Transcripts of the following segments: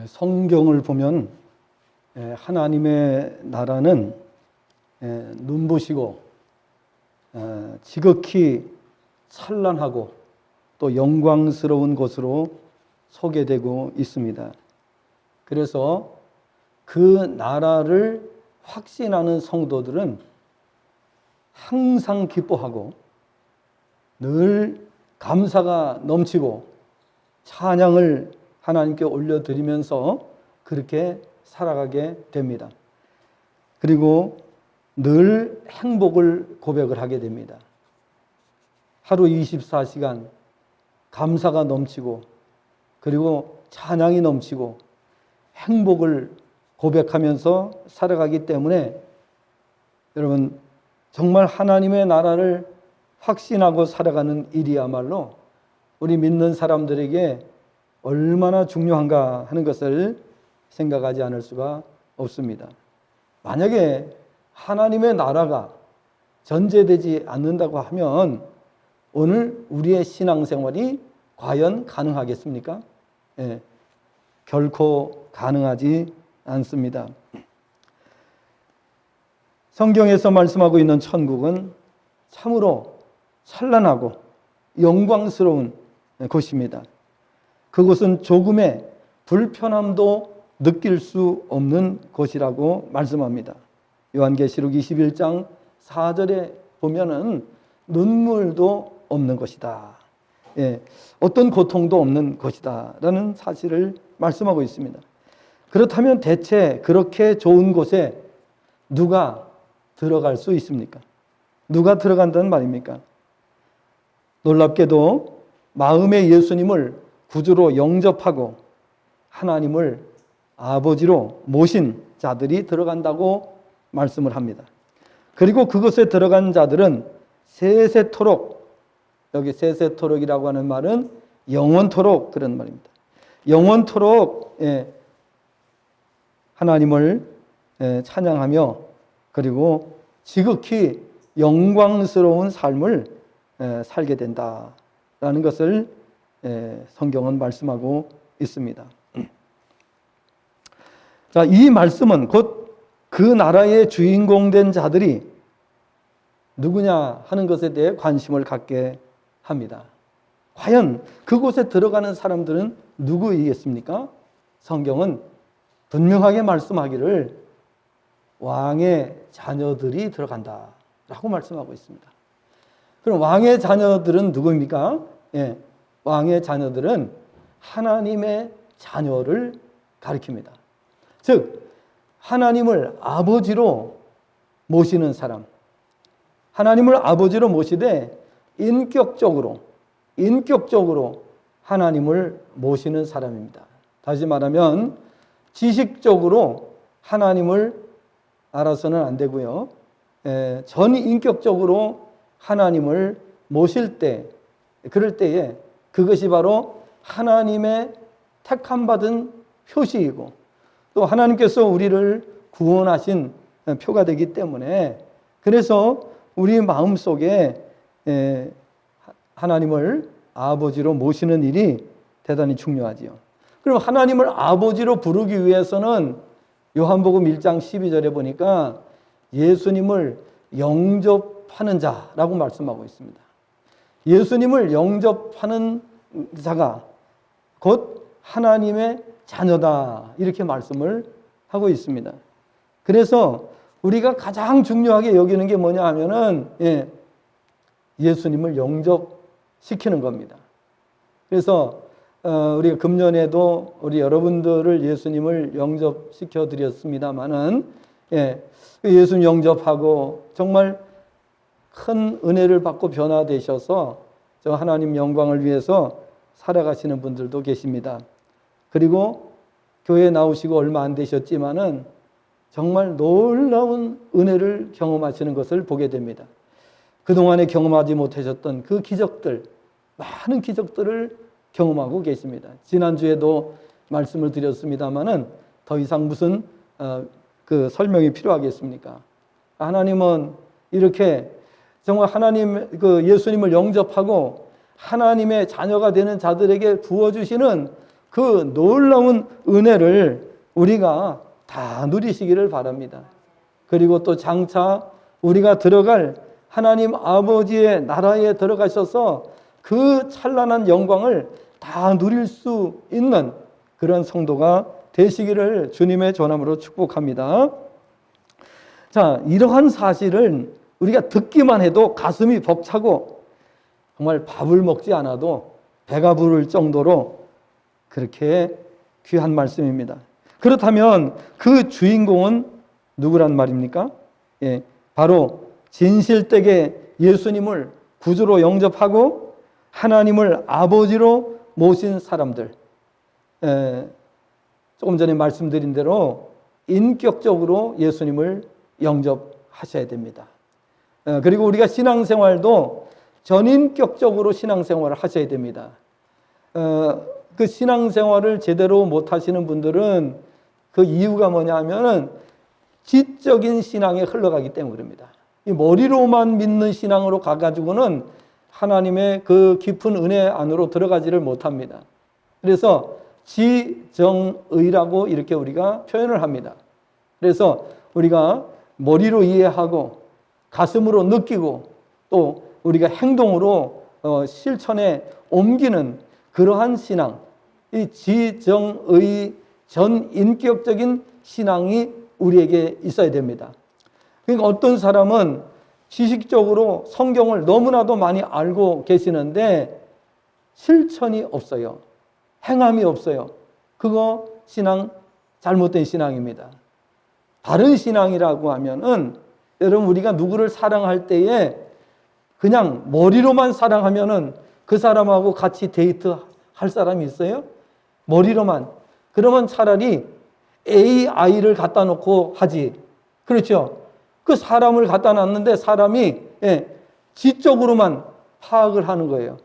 성경을 보면 하나님의 나라는 눈부시고 지극히 찬란하고 또 영광스러운 것으로 소개되고 있습니다. 그래서 그 나라를 확신하는 성도들은 항상 기뻐하고 늘 감사가 넘치고 찬양을 하나님께 올려드리면서 그렇게 살아가게 됩니다. 그리고 늘 행복을 고백을 하게 됩니다. 하루 24시간 감사가 넘치고 그리고 찬양이 넘치고 행복을 고백하면서 살아가기 때문에 여러분 정말 하나님의 나라를 확신하고 살아가는 일이야말로 우리 믿는 사람들에게 얼마나 중요한가 하는 것을 생각하지 않을 수가 없습니다. 만약에 하나님의 나라가 전제되지 않는다고 하면 오늘 우리의 신앙생활이 과연 가능하겠습니까? 결코 가능하지 않습니다. 성경에서 말씀하고 있는 천국은 참으로 찬란하고 영광스러운 곳입니다. 그곳은 조금의 불편함도 느낄 수 없는 곳이라고 말씀합니다. 요한계시록 21장 4절에 보면은 눈물도 없는 것이다. 어떤 고통도 없는 것이다 라는 사실을 말씀하고 있습니다. 그렇다면 대체 그렇게 좋은 곳에 누가 들어갈 수 있습니까? 누가 들어간다는 말입니까? 놀랍게도 마음의 예수님을 구주로 영접하고 하나님을 아버지로 모신 자들이 들어간다고 말씀을 합니다. 그리고 그곳에 들어간 자들은 세세토록, 여기 세세토록이라고 하는 말은 영원토록 그런 말입니다. 영원토록 하나님을 찬양하며 그리고 지극히 영광스러운 삶을 살게 된다라는 것을 성경은 말씀하고 있습니다. 자, 이 말씀은 곧 그 나라의 주인공 된 자들이 누구냐 하는 것에 대해 관심을 갖게 합니다. 과연 그곳에 들어가는 사람들은 누구이겠습니까? 성경은 분명하게 말씀하기를 왕의 자녀들이 들어간다라고 말씀하고 있습니다. 그럼 왕의 자녀들은 누구입니까? 왕의 자녀들은 하나님의 자녀를 가리킵니다. 즉 하나님을 아버지로 모시는 사람, 하나님을 아버지로 모시되 인격적으로 하나님을 모시는 사람입니다. 다시 말하면 지식적으로 하나님을 알아서는 안 되고요. 전인격적으로 하나님을 모실 때, 그럴 때에 그것이 바로 하나님의 택함받은 표시이고 또 하나님께서 우리를 구원하신 표가 되기 때문에 그래서 우리 마음속에 하나님을 아버지로 모시는 일이 대단히 중요하지요. 그럼 하나님을 아버지로 부르기 위해서는 요한복음 1장 12절에 보니까 예수님을 영접하는 자라고 말씀하고 있습니다. 예수님을 영접하는 자가 곧 하나님의 자녀다 이렇게 말씀을 하고 있습니다. 그래서 우리가 가장 중요하게 여기는 게 뭐냐 하면은 예수님을 영접시키는 겁니다. 그래서 우리가 금년에도 우리 여러분들을 예수님을 영접시켜 드렸습니다마는 예수님 영접하고 정말 큰 은혜를 받고 변화되셔서 저 하나님 영광을 위해서 살아가시는 분들도 계십니다. 그리고 교회에 나오시고 얼마 안 되셨지만은 정말 놀라운 은혜를 경험하시는 것을 보게 됩니다. 그동안에 경험하지 못하셨던 그 기적들, 많은 기적들을 경험하고 계십니다. 지난주에도 말씀을 드렸습니다마는 더 이상 무슨 그 설명이 필요하겠습니까? 하나님은 이렇게 정말 하나님 그 예수님을 영접하고 하나님의 자녀가 되는 자들에게 부어주시는 그 놀라운 은혜를 우리가 다 누리시기를 바랍니다. 그리고 또 장차 우리가 들어갈 하나님 아버지의 나라에 들어가셔서 그 찬란한 영광을 다 누릴 수 있는 그런 성도가 되시기를 주님의 전함으로 축복합니다. 자, 이러한 사실은 우리가 듣기만 해도 가슴이 벅차고 정말 밥을 먹지 않아도 배가 부를 정도로 그렇게 귀한 말씀입니다. 그렇다면 그 주인공은 누구란 말입니까? 예, 바로 진실되게 예수님을 구주로 영접하고 하나님을 아버지로 모신 사람들. 조금 전에 말씀드린 대로 인격적으로 예수님을 영접하셔야 됩니다. 그리고 우리가 신앙생활도 전인격적으로 신앙생활을 하셔야 됩니다. 그 신앙생활을 제대로 못하시는 분들은 그 이유가 뭐냐 하면은 지적인 신앙에 흘러가기 때문에 그럽니다. 이 머리로만 믿는 신앙으로 가가지고는 하나님의 그 깊은 은혜 안으로 들어가지를 못합니다. 그래서 지정의라고 이렇게 우리가 표현을 합니다. 그래서 우리가 머리로 이해하고 가슴으로 느끼고 또 우리가 행동으로 실천에 옮기는 그러한 신앙, 이 지정의 전인격적인 신앙이 우리에게 있어야 됩니다. 그러니까 어떤 사람은 지식적으로 성경을 너무나도 많이 알고 계시는데 실천이 없어요. 행함이 없어요. 그거 신앙 잘못된 신앙입니다. 바른 신앙이라고 하면은 여러분 우리가 누구를 사랑할 때에 그냥 머리로만 사랑하면은 그 사람하고 같이 데이트 할 사람이 있어요? 머리로만. 그러면 차라리 AI를 갖다 놓고 하지. 그렇죠? 그 사람을 갖다 놨는데 사람이 지적으로만 파악을 하는 거예요.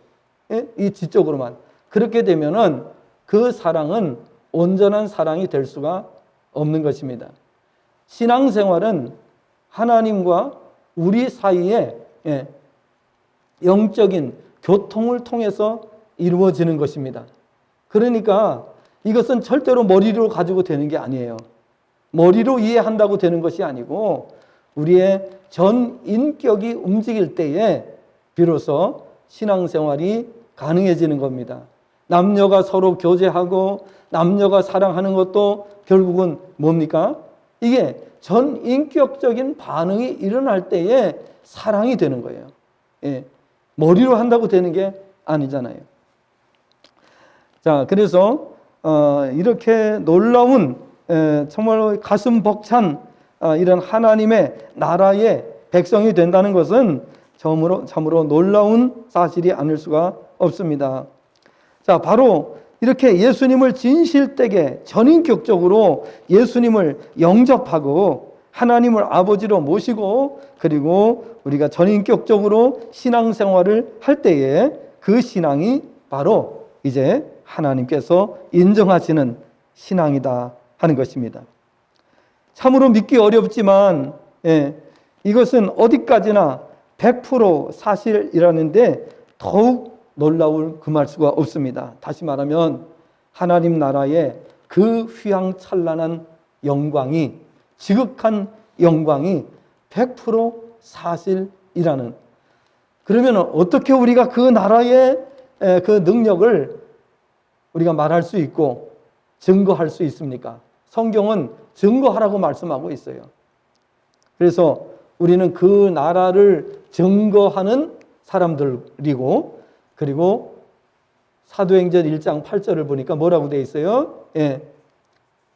이 지적으로만. 그렇게 되면은 그 사랑은 온전한 사랑이 될 수가 없는 것입니다. 신앙생활은 하나님과 우리 사이에 영적인 교통을 통해서 이루어지는 것입니다. 그러니까 이것은 절대로 머리로 가지고 되는 게 아니에요. 머리로 이해한다고 되는 것이 아니고 우리의 전 인격이 움직일 때에 비로소 신앙생활이 가능해지는 겁니다. 남녀가 서로 교제하고 남녀가 사랑하는 것도 결국은 뭡니까? 이게 전 인격적인 반응이 일어날 때에 사랑이 되는 거예요. 머리로 한다고 되는 게 아니잖아요. 자, 그래서 이렇게 놀라운 정말 가슴 벅찬 이런 하나님의 나라의 백성이 된다는 것은 참으로 놀라운 사실이 아닐 수가 없습니다. 자, 바로 이렇게 예수님을 진실되게 전인격적으로 예수님을 영접하고 하나님을 아버지로 모시고 그리고 우리가 전인격적으로 신앙생활을 할 때에 그 신앙이 바로 이제 하나님께서 인정하시는 신앙이다 하는 것입니다. 참으로 믿기 어렵지만 이것은 어디까지나 100% 사실이라는데 더욱 놀라울 금할 수가 없습니다. 다시 말하면 하나님 나라의 그 휘황찬란한 영광이 지극한 영광이 100% 사실이라는, 그러면 어떻게 우리가 그 나라의 그 능력을 우리가 말할 수 있고 증거할 수 있습니까? 성경은 증거하라고 말씀하고 있어요. 그래서 우리는 그 나라를 증거하는 사람들이고, 그리고 사도행전 1장 8절을 보니까 뭐라고 되어 있어요?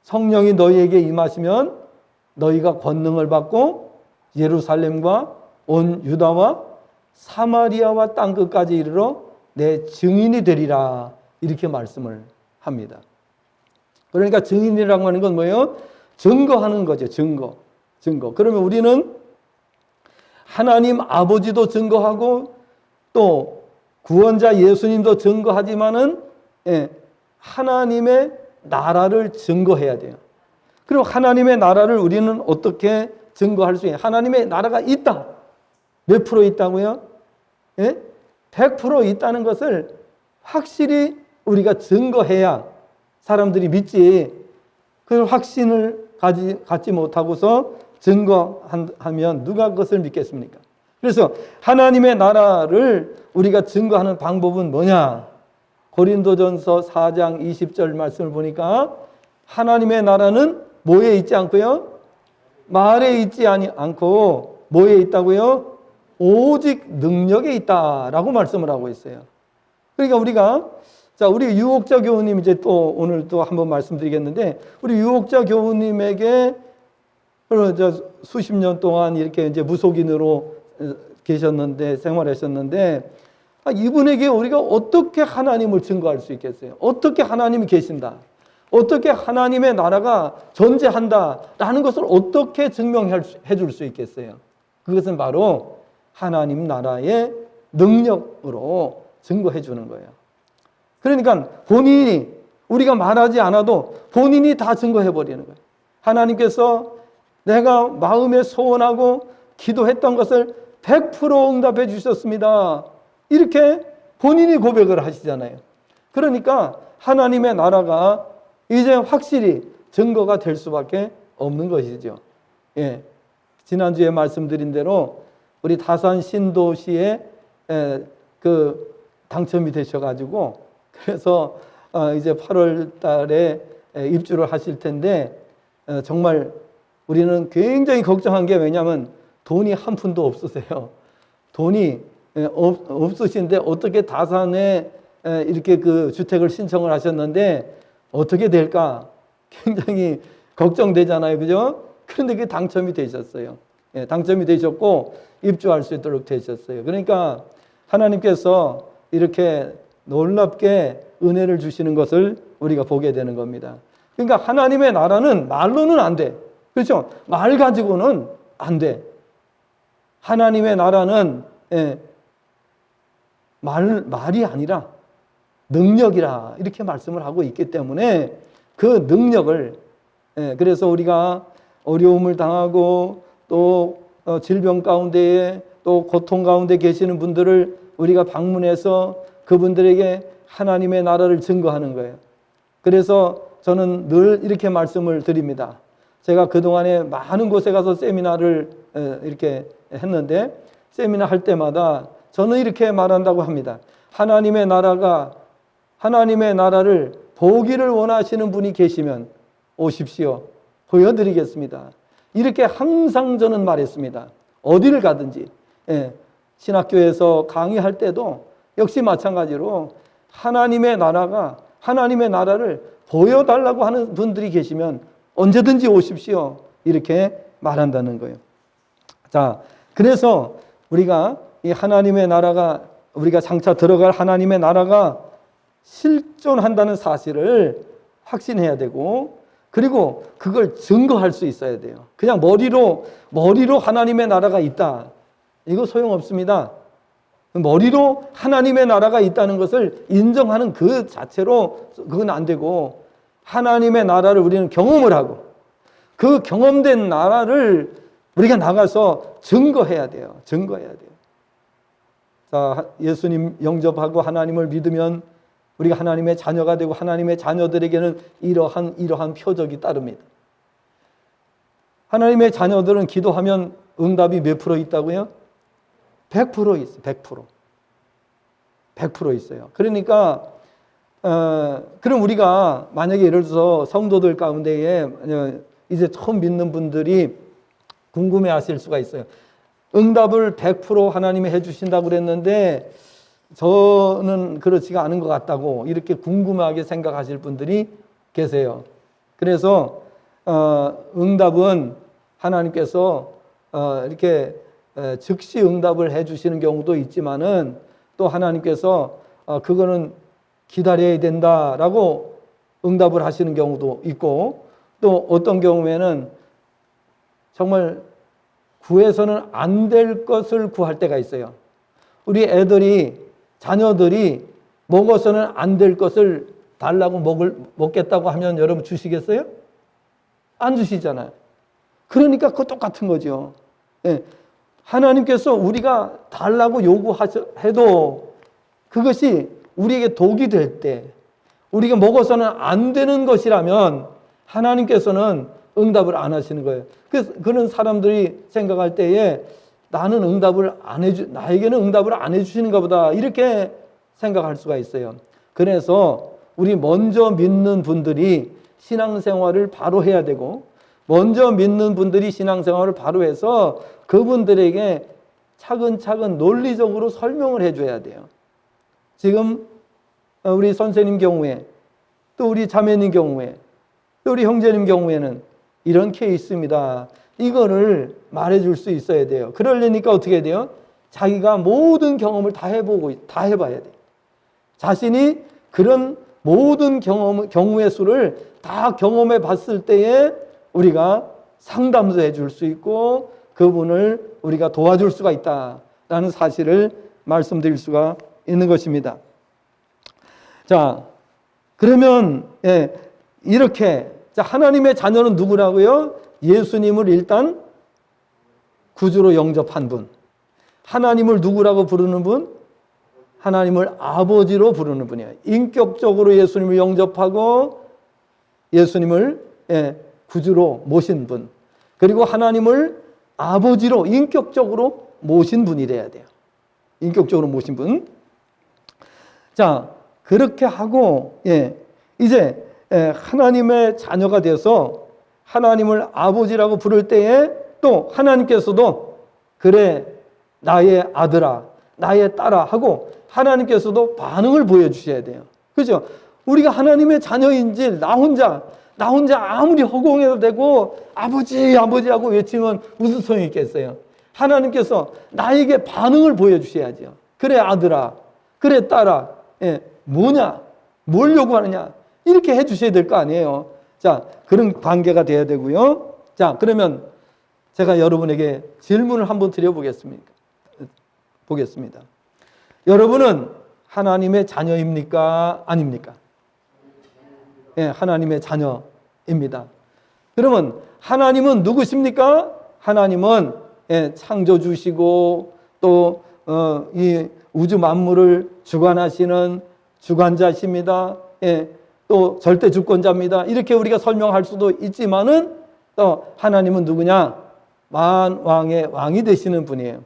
성령이 너희에게 임하시면 너희가 권능을 받고 예루살렘과 온 유다와 사마리아와 땅끝까지 이르러 내 증인이 되리라, 이렇게 말씀을 합니다. 그러니까 증인이라고 하는 건 뭐예요? 증거하는 거죠. 증거. 그러면 우리는 하나님 아버지도 증거하고 또 구원자 예수님도 증거하지만은 하나님의 나라를 증거해야 돼요. 그리고 하나님의 나라를 우리는 어떻게 증거할 수 있어요? 하나님의 나라가 있다. 몇 프로 있다고요? 100% 있다는 것을 확실히 우리가 증거해야 사람들이 믿지 그 확신을 갖지 못하고서 증거하면 누가 그것을 믿겠습니까? 그래서 하나님의 나라를 우리가 증거하는 방법은 뭐냐? 고린도전서 4장 20절 말씀을 보니까 하나님의 나라는 뭐에 있지 않고요? 말에 있지 않고 뭐에 있다고요? 오직 능력에 있다라고 말씀을 하고 있어요. 그러니까 우리가 우리 유옥자 교우님 이제 또 오늘 또 한번 말씀드리겠는데 우리 유옥자 교우님에게 수십 년 동안 이렇게 이제 무속인으로 계셨는데 생활하셨는데 이분에게 우리가 어떻게 하나님을 증거할 수 있겠어요? 어떻게 하나님이 계신다? 어떻게 하나님의 나라가 존재한다라는 것을 어떻게 증명해 줄 수 있겠어요? 그것은 바로 하나님 나라의 능력으로 증거해 주는 거예요. 그러니까 본인이 우리가 말하지 않아도 본인이 다 증거해 버리는 거예요. 하나님께서 내가 마음에 소원하고 기도했던 것을 100% 응답해 주셨습니다. 이렇게 본인이 고백을 하시잖아요. 그러니까 하나님의 나라가 이제 확실히 증거가 될 수밖에 없는 것이죠. 예. 지난주에 말씀드린 대로 우리 다산 신도시에 당첨이 되셔가지고 그래서 이제 8월 달에 입주를 하실 텐데 정말 우리는 굉장히 걱정한 게 왜냐하면 돈이 한 푼도 없으세요. 돈이 없으신데 어떻게 다산에 이렇게 그 주택을 신청을 하셨는데 어떻게 될까 굉장히 걱정되잖아요. 그죠? 그런데 그게 당첨이 되셨어요. 예, 당첨이 되셨고 입주할 수 있도록 되셨어요. 그러니까 하나님께서 이렇게 놀랍게 은혜를 주시는 것을 우리가 보게 되는 겁니다. 그러니까 하나님의 나라는 말로는 안 돼. 그렇죠? 말 가지고는 안 돼. 하나님의 나라는 말이 아니라 능력이라 이렇게 말씀을 하고 있기 때문에 그 능력을 그래서 우리가 어려움을 당하고 또 질병 가운데에 또 고통 가운데 계시는 분들을 우리가 방문해서 그분들에게 하나님의 나라를 증거하는 거예요. 그래서 저는 늘 이렇게 말씀을 드립니다. 제가 그동안에 많은 곳에 가서 세미나를 이렇게 했는데 세미나 할 때마다 저는 이렇게 말한다고 합니다. 하나님의 나라를 보기를 원하시는 분이 계시면 오십시오. 보여드리겠습니다. 이렇게 항상 저는 말했습니다. 어디를 가든지. 신학교에서 강의할 때도 역시 마찬가지로 하나님의 나라를 보여달라고 하는 분들이 계시면 언제든지 오십시오. 이렇게 말한다는 거예요. 자, 그래서 우리가 이 하나님의 나라가 우리가 장차 들어갈 하나님의 나라가 실존한다는 사실을 확신해야 되고 그리고 그걸 증거할 수 있어야 돼요. 그냥 머리로 하나님의 나라가 있다. 이거 소용없습니다. 머리로 하나님의 나라가 있다는 것을 인정하는 그 자체로 그건 안 되고 하나님의 나라를 우리는 경험을 하고 그 경험된 나라를 우리가 나가서 증거해야 돼요. 증거해야 돼요. 자, 예수님 영접하고 하나님을 믿으면 우리가 하나님의 자녀가 되고 하나님의 자녀들에게는 이러한 표적이 따릅니다. 하나님의 자녀들은 기도하면 응답이 몇 프로 있다고요? 100% 있어요. 100%. 100% 있어요. 그러니까 그럼 우리가 만약에 예를 들어서 성도들 가운데에 이제 처음 믿는 분들이 궁금해 하실 수가 있어요. 응답을 100% 하나님이 해주신다고 그랬는데 저는 그렇지가 않은 것 같다고 이렇게 궁금하게 생각하실 분들이 계세요. 그래서 응답은 하나님께서 이렇게 즉시 응답을 해주시는 경우도 있지만은 또 하나님께서 그거는 기다려야 된다라고 응답을 하시는 경우도 있고 또 어떤 경우에는 정말 구해서는 안 될 것을 구할 때가 있어요. 우리 자녀들이 먹어서는 안 될 것을 달라고 먹겠다고 하면 여러분 주시겠어요? 안 주시잖아요. 그러니까 그거 똑같은 거죠. 예. 하나님께서 우리가 달라고 요구해도 그것이 우리에게 독이 될 때, 우리가 먹어서는 안 되는 것이라면 하나님께서는 응답을 안 하시는 거예요. 그래서 그런 사람들이 생각할 때에 나는 나에게는 응답을 안 해주시는가 보다 이렇게 생각할 수가 있어요. 그래서 우리 먼저 믿는 분들이 신앙생활을 바로 해야 되고, 먼저 믿는 분들이 신앙생활을 바로 해서 그분들에게 차근차근 논리적으로 설명을 해줘야 돼요. 지금 우리 선생님 경우에, 또 우리 자매님 경우에, 또 우리 형제님 경우에는 이런 케이스입니다. 이거를 말해줄 수 있어야 돼요. 그러려니까 어떻게 돼요? 자기가 모든 경험을 다 해봐야 돼요. 자신이 그런 모든 경우의 수를 다 경험해 봤을 때에 우리가 상담도 해줄 수 있고 그분을 우리가 도와줄 수가 있다라는 사실을 말씀드릴 수가 있는 것입니다. 자, 그러면 이렇게 하나님의 자녀는 누구라고요? 예수님을 일단 구주로 영접한 분. 하나님을 누구라고 부르는 분? 하나님을 아버지로 부르는 분이에요. 인격적으로 예수님을 영접하고 예수님을 구주로 모신 분. 그리고 하나님을 아버지로 인격적으로 모신 분이래야 돼요. 인격적으로 모신 분. 자, 그렇게 하고 이제 하나님의 자녀가 돼서 하나님을 아버지라고 부를 때에 또 하나님께서도 그래 나의 아들아 나의 딸아 하고 하나님께서도 반응을 보여주셔야 돼요. 그죠? 우리가 하나님의 자녀인지 나 혼자 아무리 허공에도 되고 아버지 하고 외치면 무슨 소용이 있겠어요? 하나님께서 나에게 반응을 보여주셔야죠. 그래 아들아 그래 딸아 뭐냐? 뭘 요구하느냐? 이렇게 해주셔야 될 거 아니에요. 자, 그런 관계가 돼야 되고요. 자, 그러면 제가 여러분에게 질문을 한번 드려보겠습니다. 여러분은 하나님의 자녀입니까? 아닙니까? 하나님의 자녀입니다. 그러면 하나님은 누구십니까? 하나님은 창조주시고 또 이 우주 만물을 주관하시는 주관자십니다. 또 절대 주권자입니다. 이렇게 우리가 설명할 수도 있지만은 또 하나님은 누구냐? 만왕의 왕이 되시는 분이에요.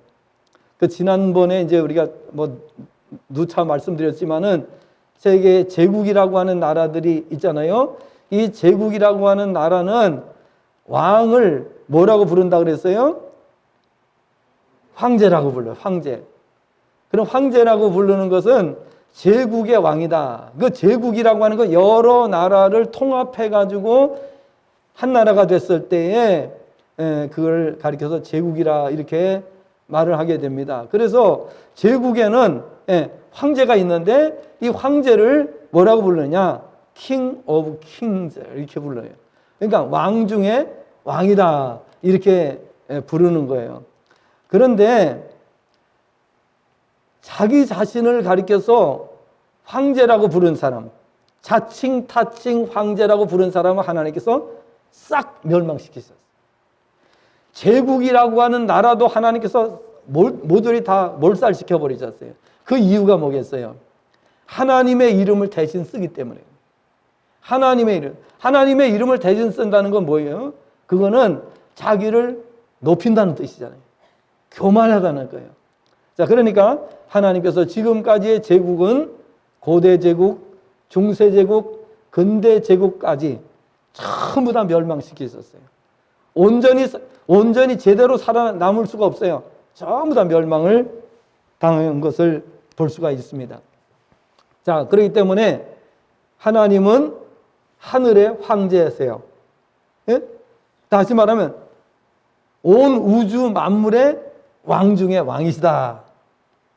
그 지난번에 이제 우리가 누차 말씀드렸지만은 세계 제국이라고 하는 나라들이 있잖아요. 이 제국이라고 하는 나라는 왕을 뭐라고 부른다 그랬어요? 황제라고 불러요. 황제. 그럼 황제라고 부르는 것은 제국의 왕이다. 그 제국이라고 하는 건 여러 나라를 통합해가지고 한 나라가 됐을 때에 그걸 가리켜서 제국이라 이렇게 말을 하게 됩니다. 그래서 제국에는 황제가 있는데 이 황제를 뭐라고 부르느냐? King of Kings 이렇게 불러요. 그러니까 왕 중에 왕이다 이렇게 부르는 거예요. 그런데 자기 자신을 가리켜서 황제라고 부른 사람, 자칭 타칭 황제라고 부른 사람을 하나님께서 싹 멸망시키셨어요. 제국이라고 하는 나라도 하나님께서 모조리 다 몰살시켜 버리셨어요. 그 이유가 뭐겠어요? 하나님의 이름을 대신 쓰기 때문에. 하나님의 이름을 대신 쓴다는 건 뭐예요? 그거는 자기를 높인다는 뜻이잖아요. 교만하다는 거예요. 자, 그러니까 하나님께서 지금까지의 제국은 고대 제국, 중세 제국, 근대 제국까지 전부 다 멸망시키셨어요. 온전히 제대로 살아남을 수가 없어요. 전부 다 멸망을 당한 것을 볼 수가 있습니다. 자, 그렇기 때문에 하나님은 하늘의 황제세요. 다시 말하면 온 우주 만물의 왕 중에 왕이시다.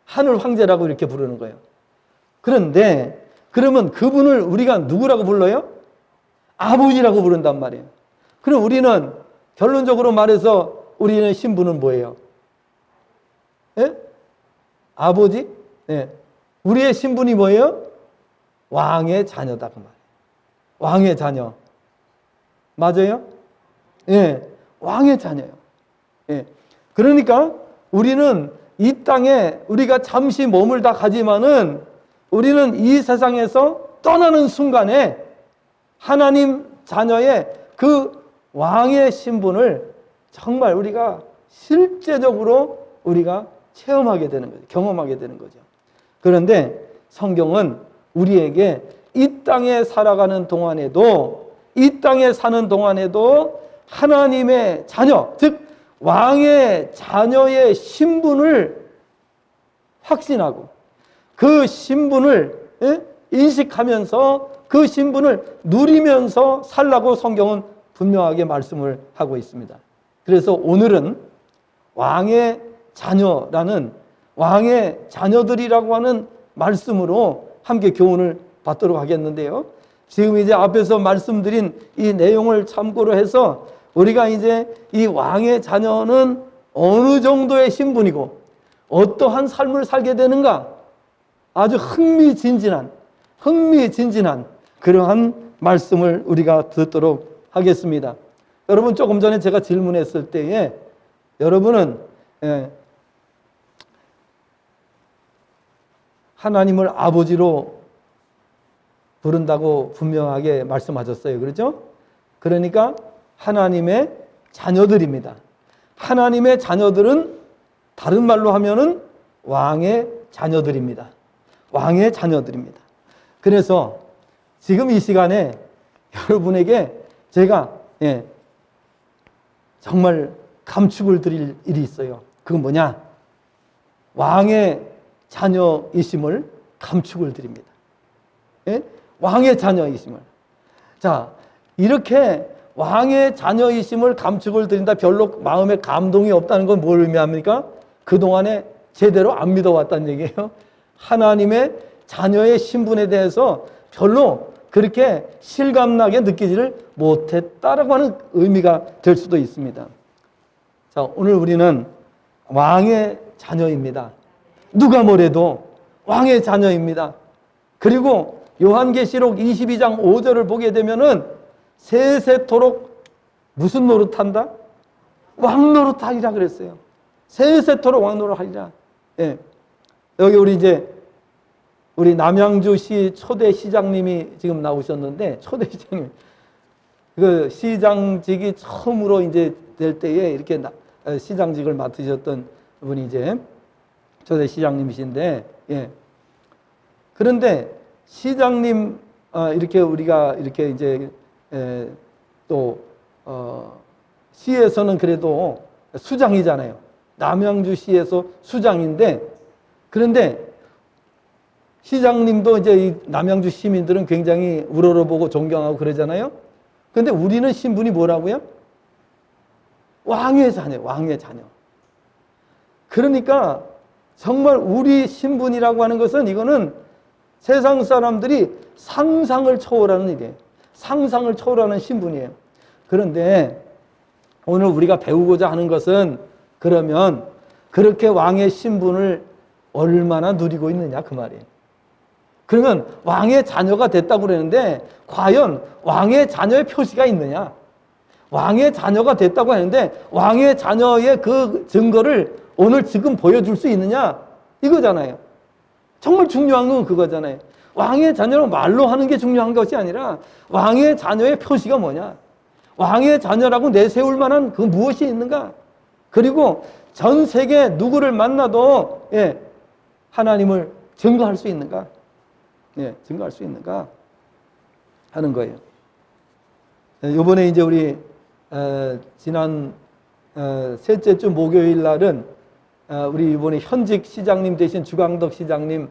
하늘 황제라고 이렇게 부르는 거예요. 그런데 그러면 그분을 우리가 누구라고 불러요? 아버지라고 부른단 말이에요. 그럼 우리는 결론적으로 말해서 우리는 신분은 뭐예요? 아버지? 우리의 신분이 뭐예요? 왕의 자녀다 그 말이에요. 왕의 자녀. 맞아요? 왕의 자녀예요. 그러니까 우리는 이 땅에 우리가 잠시 머물다 가지만은 우리는 이 세상에서 떠나는 순간에 하나님 자녀의 그 왕의 신분을 정말 우리가 실제적으로 우리가 체험하게 되는 거죠. 경험하게 되는 거죠. 그런데 성경은 우리에게 이 땅에 살아가는 동안에도, 이 땅에 사는 동안에도 하나님의 자녀, 즉 왕의 자녀의 신분을 확신하고 그 신분을 인식하면서 그 신분을 누리면서 살라고 성경은 분명하게 말씀을 하고 있습니다. 그래서 오늘은 왕의 자녀라는, 왕의 자녀들이라고 하는 말씀으로 함께 교훈을 받도록 하겠는데요. 지금 이제 앞에서 말씀드린 이 내용을 참고로 해서 우리가 이제 이 왕의 자녀는 어느 정도의 신분이고 어떠한 삶을 살게 되는가, 아주 흥미진진한 그러한 말씀을 우리가 듣도록 하겠습니다. 여러분, 조금 전에 제가 질문했을 때에 여러분은 하나님을 아버지로 부른다고 분명하게 말씀하셨어요. 그렇죠? 그러니까 하나님의 자녀들입니다. 하나님의 자녀들은 다른 말로 하면은 왕의 자녀들입니다. 왕의 자녀들입니다. 그래서 지금 이 시간에 여러분에게 제가 정말 감축을 드릴 일이 있어요. 그건 뭐냐? 왕의 자녀이심을 감축을 드립니다. 왕의 자녀이심을. 자, 이렇게 왕의 자녀이심을 감축을 드린다, 별로 마음에 감동이 없다는 건 뭘 의미합니까? 그동안에 제대로 안 믿어왔다는 얘기예요. 하나님의 자녀의 신분에 대해서 별로 그렇게 실감나게 느끼지를 못했다라고 하는 의미가 될 수도 있습니다. 자, 오늘 우리는 왕의 자녀입니다. 누가 뭐래도 왕의 자녀입니다. 그리고 요한계시록 22장 5절을 보게 되면은 세세토록 무슨 노릇한다? 왕 노릇하리라 그랬어요. 세세토록 왕 노릇하리라. 예. 여기 우리 남양주시 초대 시장님이 지금 나오셨는데, 초대 시장님, 그 시장직이 처음으로 이제 될 때에 이렇게 시장직을 맡으셨던 분이 이제 초대 시장님이신데, 예. 그런데 시장님, 이렇게 우리가 이렇게 이제 시에서는 그래도 수장이잖아요. 남양주시에서 수장인데, 그런데 시장님도 이제 이 남양주 시민들은 굉장히 우러러보고 존경하고 그러잖아요. 그런데 우리는 신분이 뭐라고요? 왕의 자녀, 왕의 자녀. 그러니까 정말 우리 신분이라고 하는 것은, 이거는 세상 사람들이 상상을 초월하는 일이에요. 상상을 초월하는 신분이에요. 그런데 오늘 우리가 배우고자 하는 것은, 그러면 그렇게 왕의 신분을 얼마나 누리고 있느냐, 그 말이에요. 그러면 왕의 자녀가 됐다고 그러는데 과연 왕의 자녀의 표시가 있느냐? 왕의 자녀가 됐다고 하는데 왕의 자녀의 그 증거를 오늘 지금 보여줄 수 있느냐? 이거잖아요. 정말 중요한 건 그거잖아요. 왕의 자녀로 말로 하는 게 중요한 것이 아니라 왕의 자녀의 표시가 뭐냐? 왕의 자녀라고 내세울 만한 그 무엇이 있는가? 그리고 전 세계 누구를 만나도 하나님을 증거할 수 있는가? 증거할 수 있는가? 하는 거예요. 이번에 이제 우리 지난 셋째 주 목요일 날은 우리 이번에 현직 시장님 되신 주광덕 시장님,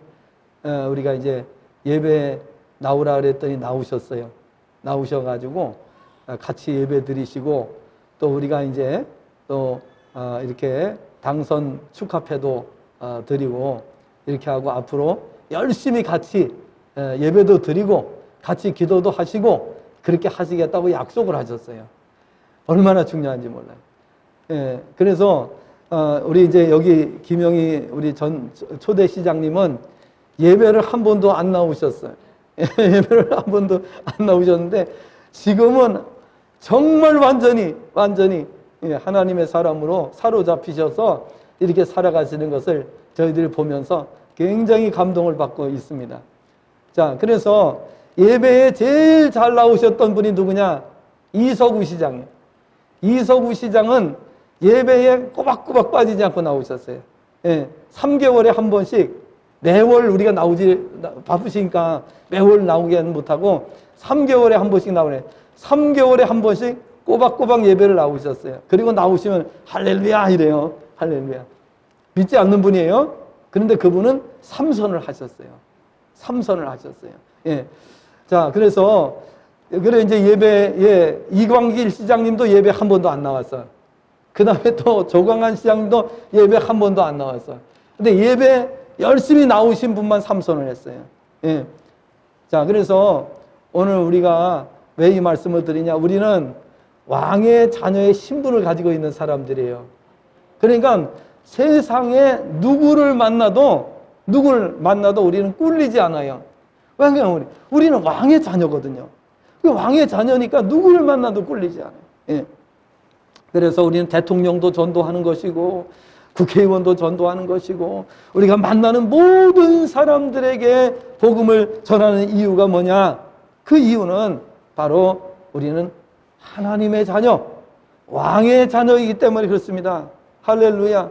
우리가 이제 예배 나오라 그랬더니 나오셨어요. 나오셔가지고 같이 예배 드리시고, 또 우리가 이제 또 이렇게 당선 축하패도 드리고 이렇게 하고 앞으로 열심히 같이 예배도 드리고 같이 기도도 하시고 그렇게 하시겠다고 약속을 하셨어요. 얼마나 중요한지 몰라요. 그래서 우리 이제 여기 김영희 우리 전 초대 시장님은 예배를 한 번도 안 나오셨어요. 예배를 한 번도 안 나오셨는데 지금은 정말 완전히 하나님의 사람으로 사로잡히셔서 이렇게 살아가시는 것을 저희들이 보면서 굉장히 감동을 받고 있습니다. 자, 그래서 예배에 제일 잘 나오셨던 분이 누구냐? 이석우 시장이에요. 이석우 시장은 예배에 꼬박꼬박 빠지지 않고 나오셨어요. 예, 3개월에 한 번씩, 매월 우리가 바쁘시니까 매월 나오기는 못하고 3개월에 한 번씩 나오네. 3개월에 한 번씩 꼬박꼬박 예배를 나오셨어요. 그리고 나오시면 할렐루야 이래요. 할렐루야. 믿지 않는 분이에요. 그런데 그분은 삼선을 하셨어요. 삼선을 하셨어요. 예. 자, 그래서 이제 예배에 이광길 시장님도 예배 한 번도 안 나왔어요. 그 다음에 또 조광한 시장님도 예배 한 번도 안 나왔어요. 근데 예배 열심히 나오신 분만 삼선을 했어요. 예. 자, 그래서 오늘 우리가 왜 이 말씀을 드리냐? 우리는 왕의 자녀의 신분을 가지고 있는 사람들이에요. 그러니까 세상에 누구를 만나도 우리는 꿀리지 않아요. 왜냐하면 우리는 왕의 자녀거든요. 왕의 자녀니까 누구를 만나도 꿀리지 않아요. 예. 그래서 우리는 대통령도 전도하는 것이고 국회의원도 전도하는 것이고 우리가 만나는 모든 사람들에게 복음을 전하는 이유가 뭐냐? 그 이유는 바로 우리는 하나님의 자녀, 왕의 자녀이기 때문에 그렇습니다. 할렐루야.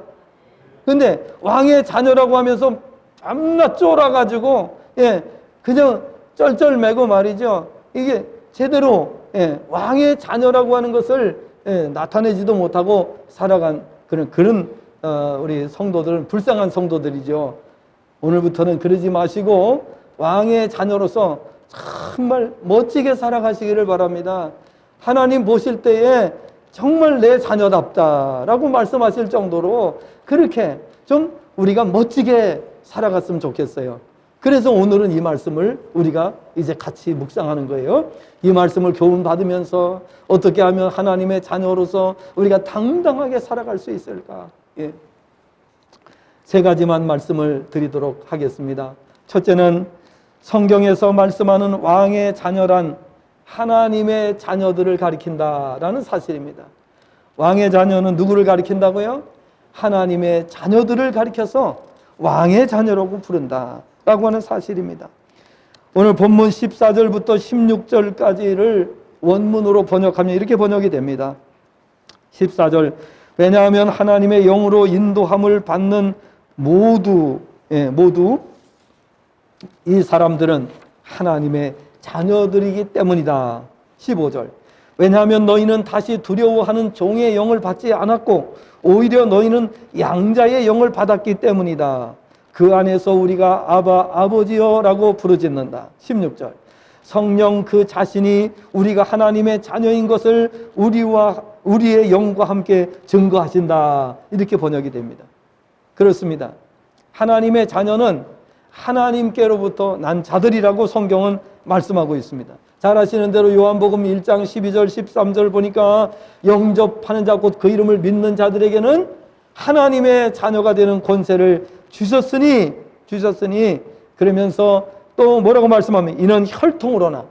근데 왕의 자녀라고 하면서 밤낮 쫄아가지고 그냥 쩔쩔매고 말이죠. 이게 제대로 왕의 자녀라고 하는 것을 나타내지도 못하고 살아간 그런 우리 성도들은 불쌍한 성도들이죠. 오늘부터는 그러지 마시고 왕의 자녀로서 정말 멋지게 살아가시기를 바랍니다. 하나님 보실 때에 정말 내 자녀답다라고 말씀하실 정도로 그렇게 좀 우리가 멋지게 살아갔으면 좋겠어요. 그래서 오늘은 이 말씀을 우리가 이제 같이 묵상하는 거예요. 이 말씀을 교훈 받으면서 어떻게 하면 하나님의 자녀로서 우리가 당당하게 살아갈 수 있을까? 예. 세 가지만 말씀을 드리도록 하겠습니다. 첫째는 성경에서 말씀하는 왕의 자녀란 하나님의 자녀들을 가리킨다라는 사실입니다. 왕의 자녀는 누구를 가리킨다고요? 하나님의 자녀들을 가리켜서 왕의 자녀라고 부른다라고 하는 사실입니다. 오늘 본문 14절부터 16절까지를 원문으로 번역하면 이렇게 번역이 됩니다. 14절, 왜냐하면 하나님의 영으로 인도함을 받는 모두 이 사람들은 하나님의 자녀들이기 때문이다. 15절, 왜냐하면 너희는 다시 두려워하는 종의 영을 받지 않았고 오히려 너희는 양자의 영을 받았기 때문이다. 그 안에서 우리가 아바 아버지여 라고 부르짖는다. 16절, 성령 그 자신이 우리가 하나님의 자녀인 것을 우리의 영과 함께 증거하신다. 이렇게 번역이 됩니다. 그렇습니다. 하나님의 자녀는 하나님께로부터 난 자들이라고 성경은 말씀하고 있습니다. 잘 아시는 대로 요한복음 1장 12절 13절 보니까 영접하는 자 곧 그 이름을 믿는 자들에게는 하나님의 자녀가 되는 권세를 주셨으니 그러면서 또 뭐라고 말씀하면 이는 혈통으로나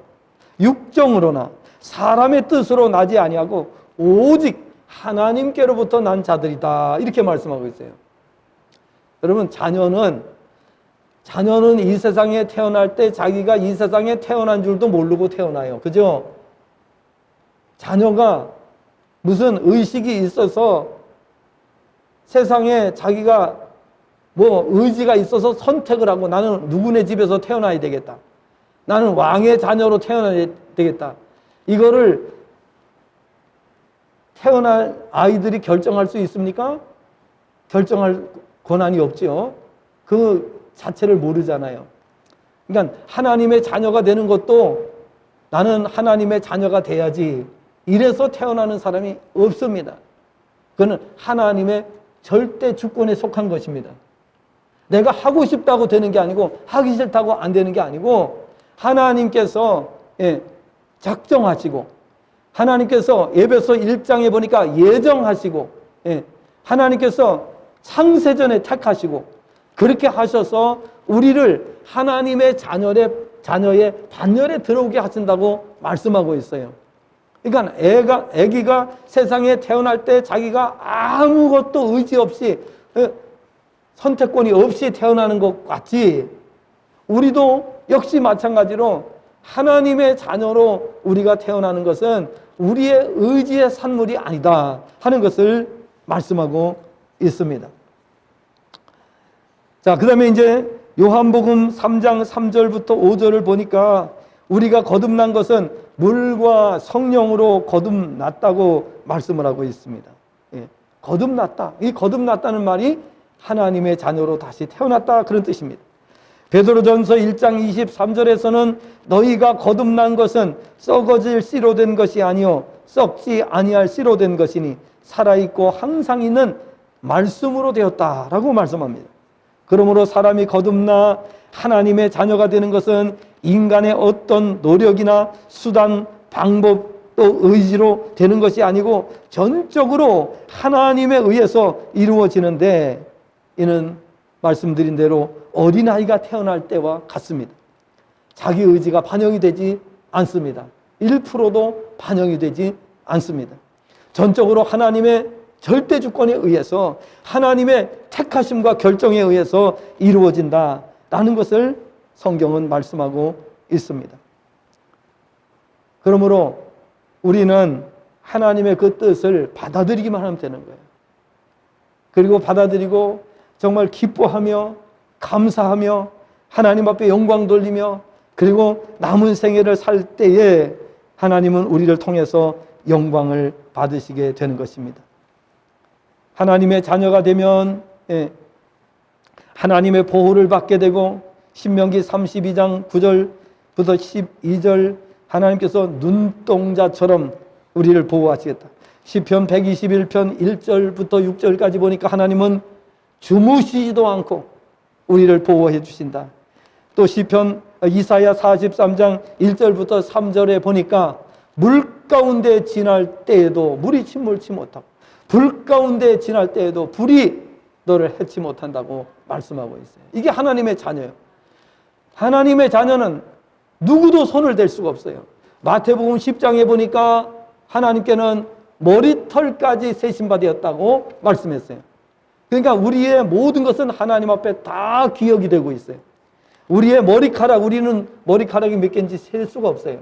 육정으로나 사람의 뜻으로 나지 아니하고 오직 하나님께로부터 난 자들이다. 이렇게 말씀하고 있어요. 여러분, 자녀는 이 세상에 태어날 때 자기가 이 세상에 태어난 줄도 모르고 태어나요. 그죠? 자녀가 무슨 의식이 있어서 세상에 자기가 의지가 있어서 선택을 하고 나는 누구네 집에서 태어나야 되겠다. 나는 왕의 자녀로 태어나야 되겠다. 이거를 태어날 아이들이 결정할 수 있습니까? 결정할 권한이 없죠. 그 자체를 모르잖아요. 그러니까 하나님의 자녀가 되는 것도 나는 하나님의 자녀가 돼야지 이래서 태어나는 사람이 없습니다. 그거는 하나님의 절대 주권에 속한 것입니다. 내가 하고 싶다고 되는 게 아니고 하기 싫다고 안 되는 게 아니고 하나님께서 작정하시고 하나님께서 에베소 1장에 보니까 예정하시고 하나님께서 창세전에 택하시고 그렇게 하셔서 우리를 하나님의 자녀의 반열에 들어오게 하신다고 말씀하고 있어요. 그러니까 아기가 세상에 태어날 때 자기가 아무것도 의지 없이 선택권이 없이 태어나는 것 같이 우리도 역시 마찬가지로 하나님의 자녀로 우리가 태어나는 것은 우리의 의지의 산물이 아니다 하는 것을 말씀하고 있습니다. 자, 그 다음에 이제 요한복음 3장 3절부터 5절을 보니까 우리가 거듭난 것은 물과 성령으로 거듭났다고 말씀을 하고 있습니다. 예, 거듭났다. 이 거듭났다는 말이 하나님의 자녀로 다시 태어났다 그런 뜻입니다. 베드로전서 1장 23절에서는 너희가 거듭난 것은 썩어질 씨로 된 것이 아니요 썩지 아니할 씨로 된 것이니 살아있고 항상 있는 말씀으로 되었다라고 말씀합니다. 그러므로 사람이 거듭나 하나님의 자녀가 되는 것은 인간의 어떤 노력이나 수단, 방법, 또 의지로 되는 것이 아니고 전적으로 하나님에 의해서 이루어지는데, 이는 말씀드린 대로 어린아이가 태어날 때와 같습니다. 자기 의지가 반영이 되지 않습니다. 1%도 반영이 되지 않습니다. 전적으로 하나님의 절대 주권에 의해서, 하나님의 택하심과 결정에 의해서 이루어진다라는 것을 성경은 말씀하고 있습니다. 그러므로 우리는 하나님의 그 뜻을 받아들이기만 하면 되는 거예요. 그리고 받아들이고 정말 기뻐하며 감사하며 하나님 앞에 영광 돌리며, 그리고 남은 생애를 살 때에 하나님은 우리를 통해서 영광을 받으시게 되는 것입니다. 하나님의 자녀가 되면 하나님의 보호를 받게 되고, 신명기 32장 9절부터 12절 하나님께서 눈동자처럼 우리를 보호하시겠다. 시편 121편 1절부터 6절까지 보니까 하나님은 주무시지도 않고 우리를 보호해 주신다. 또 시편 이사야 43장 1절부터 3절에 보니까 물 가운데 지날 때에도 물이 침몰치 못하고, 불 가운데 지날 때에도 불이 너를 해치 못한다고 말씀하고 있어요. 이게 하나님의 자녀예요. 하나님의 자녀는 누구도 손을 댈 수가 없어요. 마태복음 10장에 보니까 하나님께는 머리털까지 세심받았다고 말씀했어요. 그러니까 우리의 모든 것은 하나님 앞에 다 기억이 되고 있어요. 우리의 머리카락, 우리는 머리카락이 몇 개인지 셀 수가 없어요.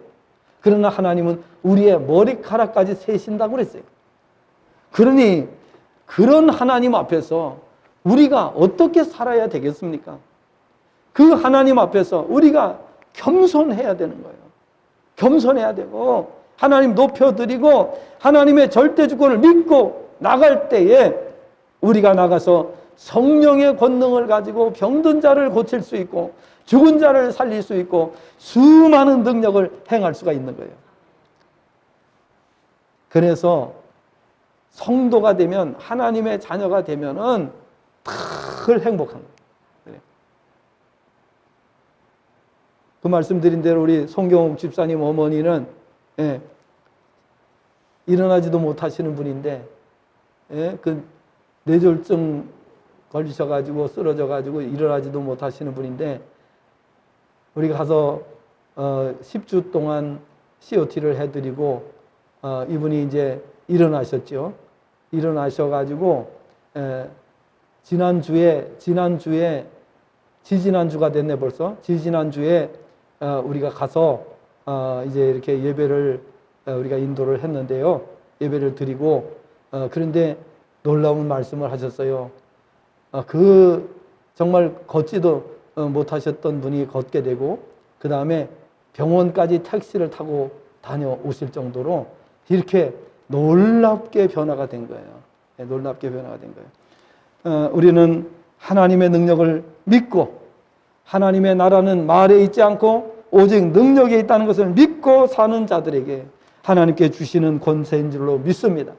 그러나 하나님은 우리의 머리카락까지 세신다고 그랬어요. 그러니 그런 하나님 앞에서 우리가 어떻게 살아야 되겠습니까? 그 하나님 앞에서 우리가 겸손해야 되는 거예요. 겸손해야 되고 하나님 높여드리고 하나님의 절대 주권을 믿고 나갈 때에 우리가 나가서 성령의 권능을 가지고 병든 자를 고칠 수 있고 죽은 자를 살릴 수 있고 수많은 능력을 행할 수가 있는 거예요. 그래서 성도가 되면, 하나님의 자녀가 되면은 늘 행복한 거예요. 그 말씀드린 대로 우리 송경옥 집사님 어머니는 일어나지도 못하시는 분인데 그 뇌졸중 걸리셔가지고 쓰러져가지고 일어나지도 못하시는 분인데, 우리가 가서 10주 동안 COT를 해드리고 이분이 이제 일어나셨죠. 일어나셔가지고 지지난주가 됐네 벌써. 지지난주에 우리가 가서 이제 이렇게 예배를 우리가 인도를 했는데요. 예배를 드리고 그런데 놀라운 말씀을 하셨어요. 그 정말 걷지도 못하셨던 분이 걷게 되고, 그 다음에 병원까지 택시를 타고 다녀오실 정도로 이렇게 놀랍게 변화가 된 거예요. 놀랍게 변화가 된 거예요. 우리는 하나님의 능력을 믿고, 하나님의 나라는 말에 있지 않고 오직 능력에 있다는 것을 믿고 사는 자들에게 하나님께 주시는 권세인 줄로 믿습니다.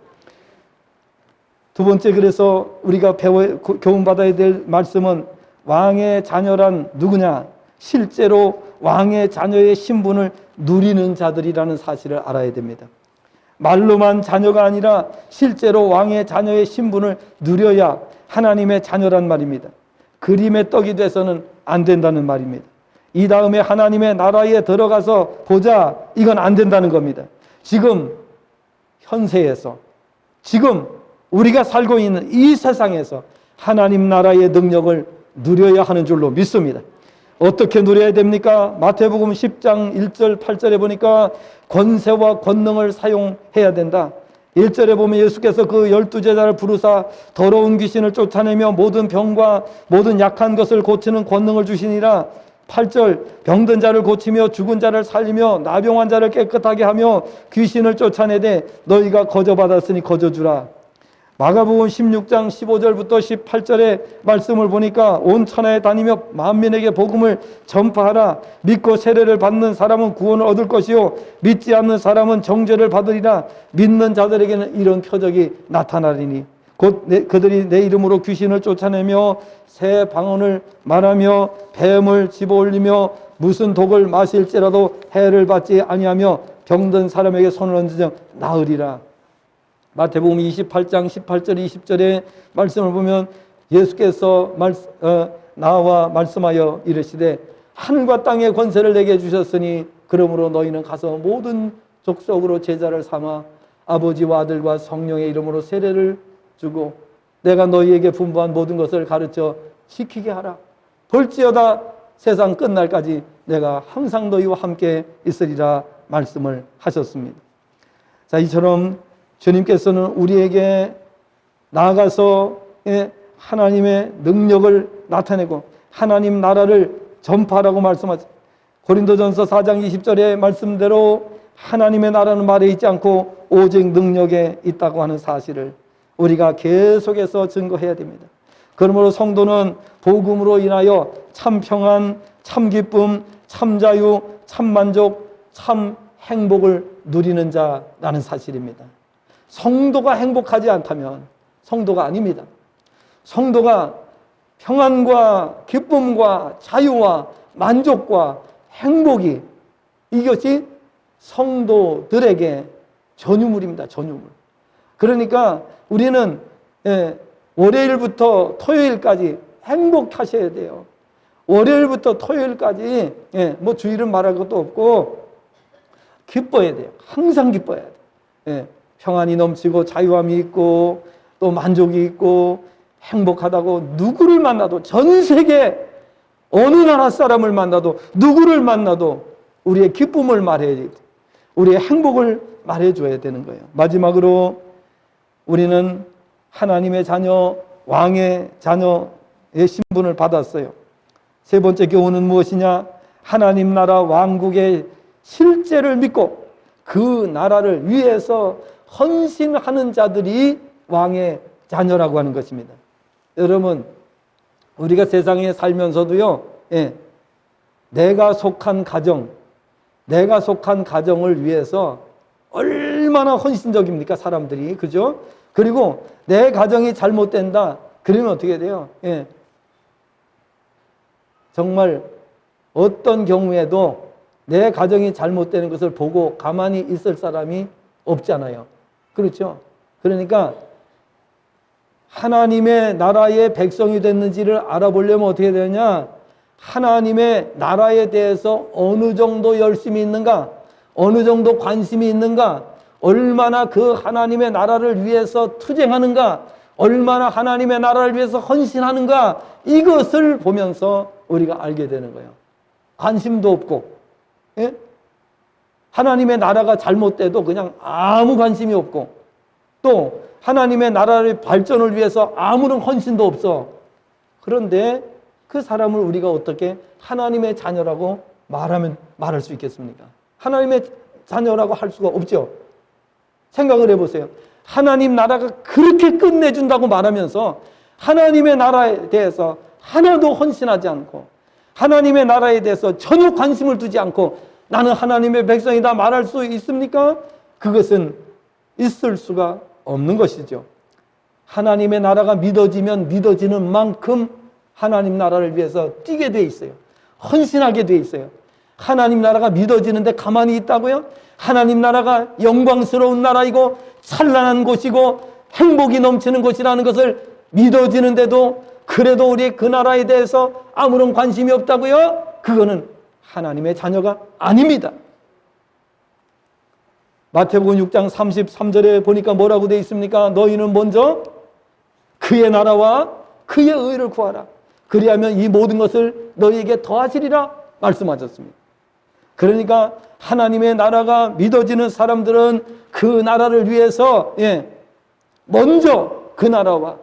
두 번째, 그래서 우리가 교훈받아야 될 말씀은 왕의 자녀란 누구냐? 실제로 왕의 자녀의 신분을 누리는 자들이라는 사실을 알아야 됩니다. 말로만 자녀가 아니라 실제로 왕의 자녀의 신분을 누려야 하나님의 자녀란 말입니다. 그림의 떡이 돼서는 안 된다는 말입니다. 이 다음에 하나님의 나라에 들어가서 보자, 이건 안 된다는 겁니다. 지금 현세에서, 지금 우리가 살고 있는 이 세상에서 하나님 나라의 능력을 누려야 하는 줄로 믿습니다. 어떻게 누려야 됩니까? 마태복음 10장 1절 8절에 보니까 권세와 권능을 사용해야 된다. 1절에 보면 예수께서 그 12제자를 부르사 더러운 귀신을 쫓아내며 모든 병과 모든 약한 것을 고치는 권능을 주시니라. 8절 병든 자를 고치며 죽은 자를 살리며 나병한 자를 깨끗하게 하며 귀신을 쫓아내되 너희가 거저받았으니 거저주라. 마가복음 16장 15절부터 18절의 말씀을 보니까 온 천하에 다니며 만민에게 복음을 전파하라. 믿고 세례를 받는 사람은 구원을 얻을 것이요 믿지 않는 사람은 정죄를 받으리라. 믿는 자들에게는 이런 표적이 나타나리니 곧 그들이 내 이름으로 귀신을 쫓아내며 새 방언을 말하며 뱀을 집어올리며 무슨 독을 마실지라도 해를 받지 아니하며 병든 사람에게 손을 얹으면 나으리라. 마태복음 28장 18절 20절의 말씀을 보면 예수께서 나와 말씀하여 이르시되 하늘과 땅의 권세를 내게 주셨으니 그러므로 너희는 가서 모든 족속으로 제자를 삼아 아버지와 아들과 성령의 이름으로 세례를 주고 내가 너희에게 분부한 모든 것을 가르쳐 지키게 하라. 볼지어다 세상 끝날까지 내가 항상 너희와 함께 있으리라 말씀을 하셨습니다. 자, 이처럼 주님께서는 우리에게 나아가서 하나님의 능력을 나타내고 하나님 나라를 전파하라고 말씀하죠. 고린도전서 4장 20절의 말씀대로 하나님의 나라는 말에 있지 않고 오직 능력에 있다고 하는 사실을 우리가 계속해서 증거해야 됩니다. 그러므로 성도는 복음으로 인하여 참 평안, 참 기쁨, 참 자유, 참 만족, 참 행복을 누리는 자라는 사실입니다. 성도가 행복하지 않다면 성도가 아닙니다. 성도가 평안과 기쁨과 자유와 만족과 행복이 이것이 성도들에게 전유물입니다. 전유물. 그러니까 우리는 월요일부터 토요일까지 행복하셔야 돼요. 월요일부터 토요일까지 뭐 주일은 말할 것도 없고 기뻐야 돼요. 항상 기뻐야 돼요. 평안이 넘치고 자유함이 있고 또 만족이 있고 행복하다고 누구를 만나도 전 세계 어느 나라 사람을 만나도 누구를 만나도 우리의 기쁨을 말해야 돼. 우리의 행복을 말해줘야 되는 거예요. 마지막으로 우리는 하나님의 자녀, 왕의 자녀의 신분을 받았어요. 세 번째 교훈은 무엇이냐? 하나님 나라 왕국의 실제를 믿고 그 나라를 위해서 헌신하는 자들이 왕의 자녀라고 하는 것입니다. 여러분, 우리가 세상에 살면서도요, 내가 속한 가정, 내가 속한 가정을 위해서 얼마나 헌신적입니까, 사람들이. 그죠? 그리고 내 가정이 잘못된다. 그러면 어떻게 돼요? 정말 어떤 경우에도 내 가정이 잘못되는 것을 보고 가만히 있을 사람이 없잖아요. 그렇죠? 그러니까 하나님의 나라의 백성이 됐는지를 알아보려면 어떻게 되느냐? 하나님의 나라에 대해서 어느 정도 열심히 있는가? 어느 정도 관심이 있는가? 얼마나 그 하나님의 나라를 위해서 투쟁하는가? 얼마나 하나님의 나라를 위해서 헌신하는가? 이것을 보면서 우리가 알게 되는 거예요. 관심도 없고, 하나님의 나라가 잘못돼도 그냥 아무 관심이 없고, 또 하나님의 나라의 발전을 위해서 아무런 헌신도 없어. 그런데 그 사람을 우리가 어떻게 하나님의 자녀라고 말할 수 있겠습니까? 하나님의 자녀라고 할 수가 없죠. 생각을 해보세요. 하나님 나라가 그렇게 끝내준다고 말하면서 하나님의 나라에 대해서 하나도 헌신하지 않고 하나님의 나라에 대해서 전혀 관심을 두지 않고 나는 하나님의 백성이다 말할 수 있습니까? 그것은 있을 수가 없는 것이죠. 하나님의 나라가 믿어지면 믿어지는 만큼 하나님 나라를 위해서 뛰게 돼 있어요. 헌신하게 돼 있어요. 하나님 나라가 믿어지는데 가만히 있다고요? 하나님 나라가 영광스러운 나라이고 찬란한 곳이고 행복이 넘치는 곳이라는 것을 믿어지는데도 그래도 우리 그 나라에 대해서 아무런 관심이 없다고요? 그거는 하나님의 자녀가 아닙니다. 마태복음 6장 33절에 보니까 뭐라고 되어 있습니까? 너희는 먼저 그의 나라와 그의 의를 구하라. 그리하면 이 모든 것을 너희에게 더하시리라 말씀하셨습니다. 그러니까 하나님의 나라가 믿어지는 사람들은 그 나라를 위해서 먼저 그 나라와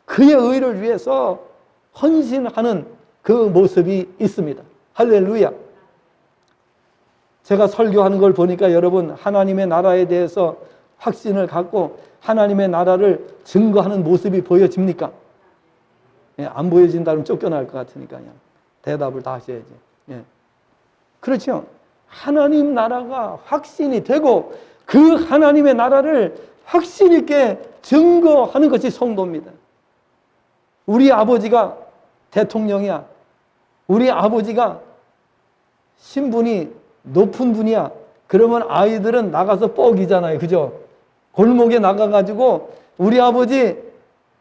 그의 의를 위해서 헌신하는 그 모습이 있습니다. 할렐루야. 제가 설교하는 걸 보니까 여러분 하나님의 나라에 대해서 확신을 갖고 하나님의 나라를 증거하는 모습이 보여집니까? 안 보여진다면 쫓겨날 것 같으니까요. 대답을 다 하셔야지. 그렇죠. 하나님 나라가 확신이 되고 그 하나님의 나라를 확신 있게 증거하는 것이 성도입니다. 우리 아버지가 대통령이야. 우리 아버지가 신분이 높은 분이야. 그러면 아이들은 나가서 뻐기잖아요. 그죠? 골목에 나가가지고 우리 아버지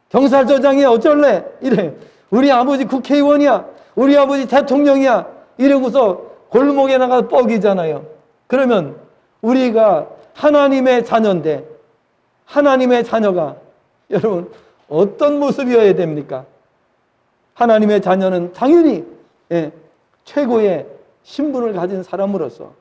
경찰서장이야 어쩔래? 이래. 우리 아버지 국회의원이야. 우리 아버지 대통령이야. 이러고서 골목에 나가서 뻐기잖아요. 그러면 우리가 하나님의 자녀인데 하나님의 자녀가 여러분 어떤 모습이어야 됩니까? 하나님의 자녀는 당연히 최고의 신분을 가진 사람으로서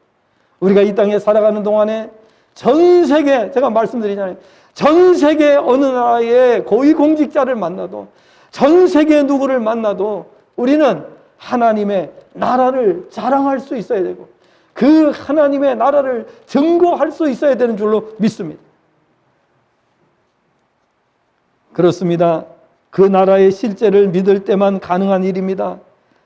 우리가 이 땅에 살아가는 동안에 전 세계, 제가 말씀드리잖아요. 전 세계 어느 나라의 고위공직자를 만나도 전 세계 누구를 만나도 우리는 하나님의 나라를 자랑할 수 있어야 되고 그 하나님의 나라를 증거할 수 있어야 되는 줄로 믿습니다. 그렇습니다. 그 나라의 실제를 믿을 때만 가능한 일입니다.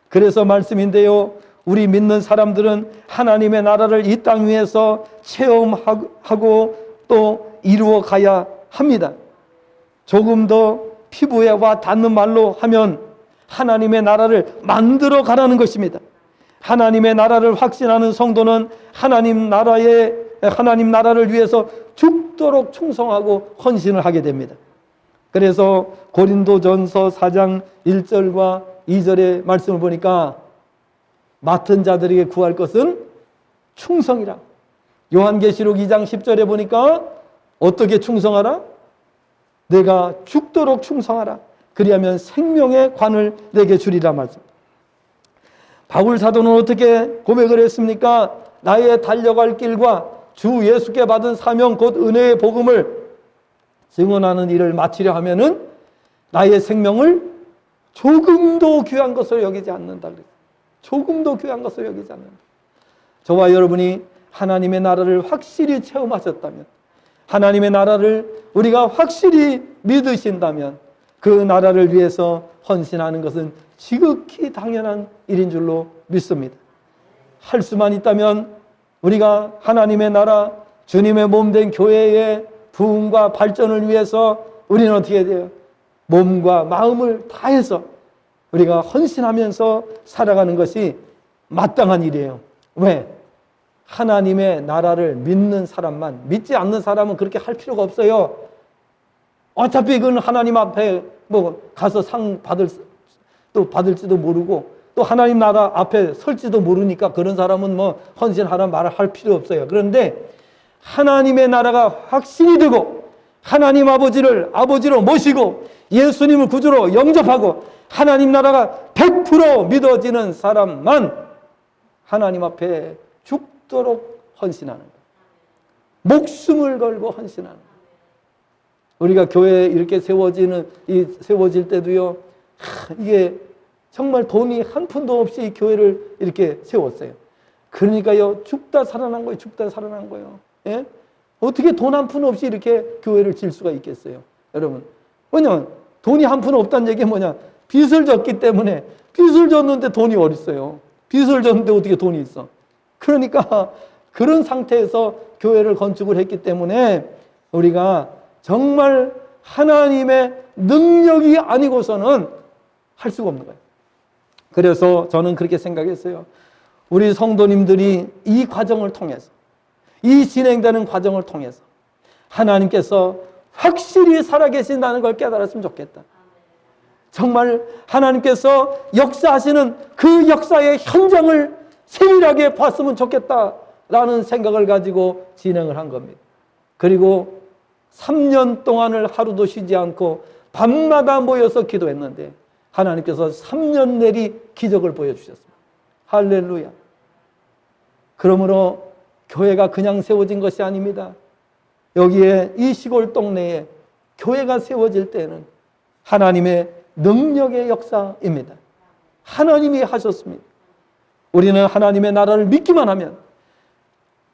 그래서 말씀인데요. 우리 믿는 사람들은 하나님의 나라를 이 땅 위에서 체험하고 또 이루어 가야 합니다. 조금 더 피부에 와 닿는 말로 하면 하나님의 나라를 만들어 가라는 것입니다. 하나님의 나라를 확신하는 성도는 하나님 나라를 위해서 죽도록 충성하고 헌신을 하게 됩니다. 그래서 고린도전서 4장 1절과 2절의 말씀을 보니까 맡은 자들에게 구할 것은 충성이라. 요한계시록 2장 10절에 보니까 어떻게 충성하라? 내가 죽도록 충성하라. 그리하면 생명의 관을 내게 주리라 말씀. 바울 사도는 어떻게 고백을 했습니까? 나의 달려갈 길과 주 예수께 받은 사명 곧 은혜의 복음을 증언하는 일을 마치려 하면은 나의 생명을 조금도 귀한 것으로 여기지 않는다. 조금도 귀한 것으로 여기지 않는다. 저와 여러분이 하나님의 나라를 확실히 체험하셨다면, 하나님의 나라를 우리가 확실히 믿으신다면 그 나라를 위해서 헌신하는 것은 지극히 당연한 일인 줄로 믿습니다. 할 수만 있다면 우리가 하나님의 나라, 주님의 몸된 교회의 부흥과 발전을 위해서 우리는 어떻게 해야 돼요? 몸과 마음을 다해서 우리가 헌신하면서 살아가는 것이 마땅한 일이에요. 왜? 하나님의 나라를 믿는 사람만, 믿지 않는 사람은 그렇게 할 필요가 없어요. 어차피 그건 하나님 앞에 가서 상 받을지도 모르고 또 하나님 나라 앞에 설지도 모르니까 그런 사람은 헌신하라 말을 할 필요 없어요. 그런데 하나님의 나라가 확신이 되고 하나님 아버지로 모시고 예수님을 구주로 영접하고 하나님 나라가 100% 믿어지는 사람만 하나님 앞에 죽도록 헌신하는 거예요. 목숨을 걸고 헌신하는 거예요. 우리가 교회에 이렇게 세워질 때도요, 이게 정말 돈이 한 푼도 없이 교회를 이렇게 세웠어요. 그러니까요, 죽다 살아난 거예요. 죽다 살아난 거예요. 예? 어떻게 돈 한 푼 없이 이렇게 교회를 질 수가 있겠어요? 여러분. 왜냐면 돈이 한 푼 없다는 얘기가 뭐냐? 빚을 졌기 때문에. 빚을 졌는데 돈이 어디 있어요? 빚을 졌는데 어떻게 돈이 있어? 그러니까 그런 상태에서 교회를 건축을 했기 때문에 우리가 정말 하나님의 능력이 아니고서는 할 수가 없는 거예요. 그래서 저는 그렇게 생각했어요. 우리 성도님들이 이 과정을 통해서, 이 진행되는 과정을 통해서 하나님께서 확실히 살아계신다는 걸 깨달았으면 좋겠다. 정말 하나님께서 역사하시는 그 역사의 현장을 세밀하게 봤으면 좋겠다라는 생각을 가지고 진행을 한 겁니다. 그리고 3년 동안을 하루도 쉬지 않고 밤마다 모여서 기도했는데 하나님께서 3년 내리 기적을 보여주셨습니다. 할렐루야. 그러므로 교회가 그냥 세워진 것이 아닙니다. 여기에 이 시골 동네에 교회가 세워질 때는 하나님의 능력의 역사입니다. 하나님이 하셨습니다. 우리는 하나님의 나라를 믿기만 하면,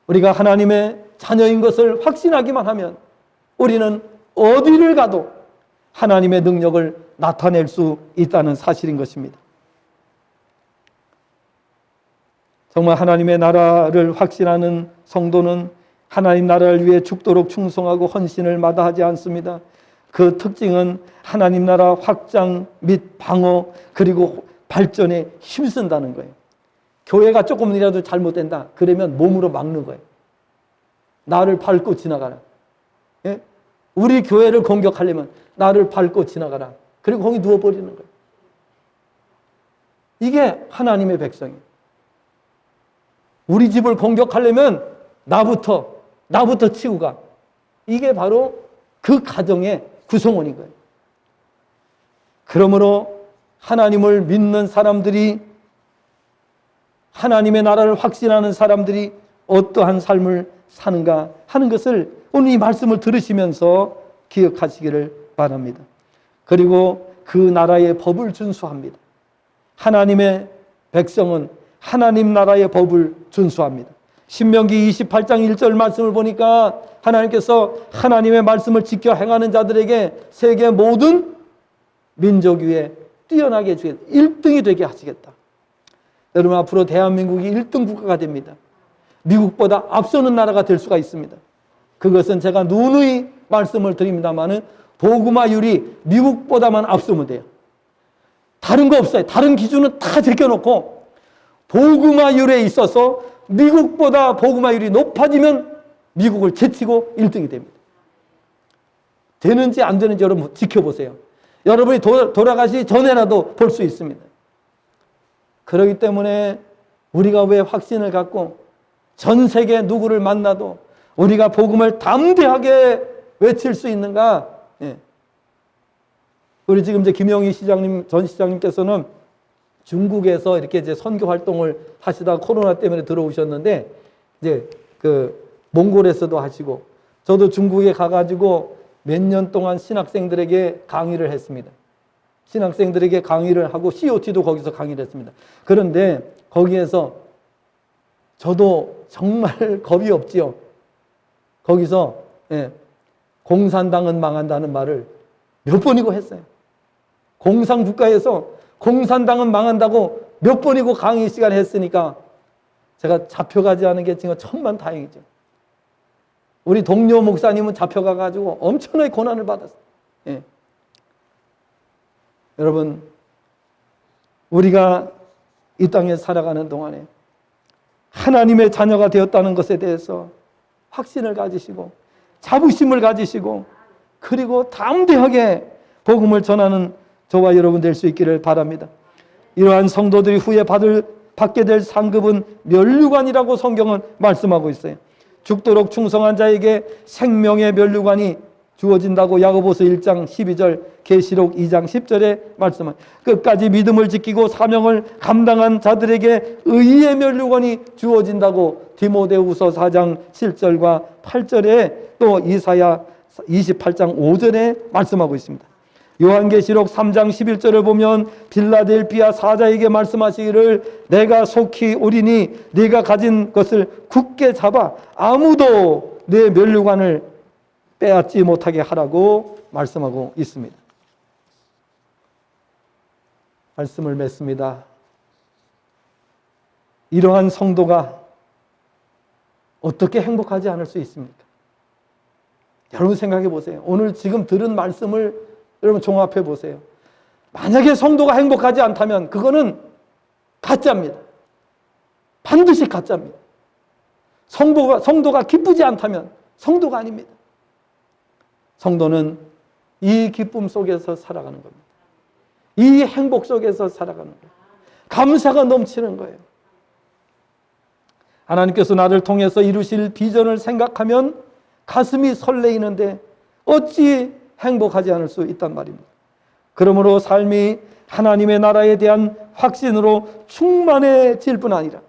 우리가 하나님의 자녀인 것을 확신하기만 하면 우리는 어디를 가도 하나님의 능력을 나타낼 수 있다는 사실인 것입니다. 정말 하나님의 나라를 확신하는 성도는 하나님 나라를 위해 죽도록 충성하고 헌신을 마다하지 않습니다. 그 특징은 하나님 나라 확장 및 방어 그리고 발전에 힘쓴다는 거예요. 교회가 조금이라도 잘못된다 그러면 몸으로 막는 거예요. 나를 밟고 지나가라. 예? 우리 교회를 공격하려면 나를 밟고 지나가라. 그리고 거기 누워버리는 거예요. 이게 하나님의 백성이에요. 우리 집을 공격하려면 나부터 치고 가. 이게 바로 그 가정의 구성원인 거예요. 그러므로 하나님을 믿는 사람들이, 하나님의 나라를 확신하는 사람들이 어떠한 삶을 사는가 하는 것을 오늘 이 말씀을 들으시면서 기억하시기를 바랍니다. 그리고 그 나라의 법을 준수합니다. 하나님의 백성은 하나님 나라의 법을 준수합니다. 신명기 28장 1절 말씀을 보니까 하나님께서 하나님의 말씀을 지켜 행하는 자들에게 세계 모든 민족 위에 뛰어나게 해주겠다. 1등이 되게 하시겠다. 여러분, 앞으로 대한민국이 1등 국가가 됩니다. 미국보다 앞서는 나라가 될 수가 있습니다. 그것은 제가 누누이 말씀을 드립니다마는 복음화율이 미국보다만 앞서면 돼요. 다른 거 없어요. 다른 기준은 다 제껴놓고 복음화율에 있어서 미국보다 복음화율이 높아지면 미국을 제치고 1등이 됩니다. 되는지 안 되는지 여러분 지켜보세요. 여러분이 돌아가시기 전에라도 볼 수 있습니다. 그렇기 때문에 우리가 왜 확신을 갖고 전 세계 누구를 만나도 우리가 복음을 담대하게 외칠 수 있는가? 예. 우리 지금 이제 김영희 전 시장님께서는 중국에서 이렇게 이제 선교 활동을 하시다가 코로나 때문에 들어오셨는데, 이제 그 몽골에서도 하시고, 저도 중국에 가가지고 몇 년 동안 신학생들에게 강의를 했습니다. 신학생들에게 강의를 하고 COT도 거기서 강의를 했습니다. 그런데 거기에서 저도 정말 겁이 없지요. 거기서 공산당은 망한다는 말을 몇 번이고 했어요. 공산국가에서 공산당은 망한다고 몇 번이고 강의 시간에 했으니까 제가 잡혀가지 않은 게 지금 천만 다행이죠. 우리 동료 목사님은 잡혀가가지고 엄청나게 고난을 받았어요. 예. 여러분, 우리가 이 땅에 살아가는 동안에 하나님의 자녀가 되었다는 것에 대해서 확신을 가지시고 자부심을 가지시고 그리고 담대하게 복음을 전하는 저와 여러분 될 수 있기를 바랍니다. 이러한 성도들이 후에 받게 될 상급은 면류관이라고 성경은 말씀하고 있어요. 죽도록 충성한 자에게 생명의 면류관이 주어진다고 야고보서 1장 12절, 계시록 2장 10절에 말씀은 끝까지 믿음을 지키고 사명을 감당한 자들에게 의의 면류관이 주어진다고 디모데후서 4장 7절과 8절에 또 이사야 28장 5절에 말씀하고 있습니다. 요한계시록 3장 11절을 보면 빌라델피아 사자에게 말씀하시기를 내가 속히 오리니 네가 가진 것을 굳게 잡아 아무도 내 면류관을 빼앗지 못하게 하라고 말씀하고 있습니다. 말씀을 맺습니다. 이러한 성도가 어떻게 행복하지 않을 수 있습니까? 여러분 생각해 보세요. 오늘 지금 들은 말씀을 여러분 종합해 보세요. 만약에 성도가 행복하지 않다면 그거는 가짜입니다. 반드시 가짜입니다. 성도가 기쁘지 않다면 성도가 아닙니다. 성도는 이 기쁨 속에서 살아가는 겁니다. 이 행복 속에서 살아가는 거예요. 감사가 넘치는 거예요. 하나님께서 나를 통해서 이루실 비전을 생각하면 가슴이 설레이는데 어찌 행복하지 않을 수 있단 말입니다. 그러므로 삶이 하나님의 나라에 대한 확신으로 충만해질 뿐 아니라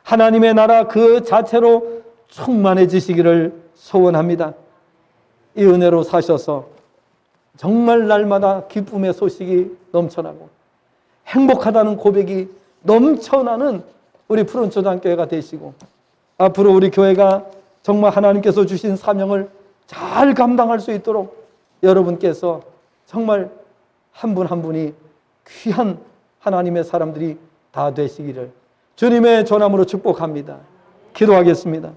하나님의 나라 그 자체로 충만해지시기를 소원합니다. 이 은혜로 사셔서 정말 날마다 기쁨의 소식이 넘쳐나고 행복하다는 고백이 넘쳐나는 우리 푸른초장교회가 되시고, 앞으로 우리 교회가 정말 하나님께서 주신 사명을 잘 감당할 수 있도록 여러분께서 정말 한 분 한 분이 귀한 하나님의 사람들이 다 되시기를 주님의 전함으로 축복합니다. 기도하겠습니다.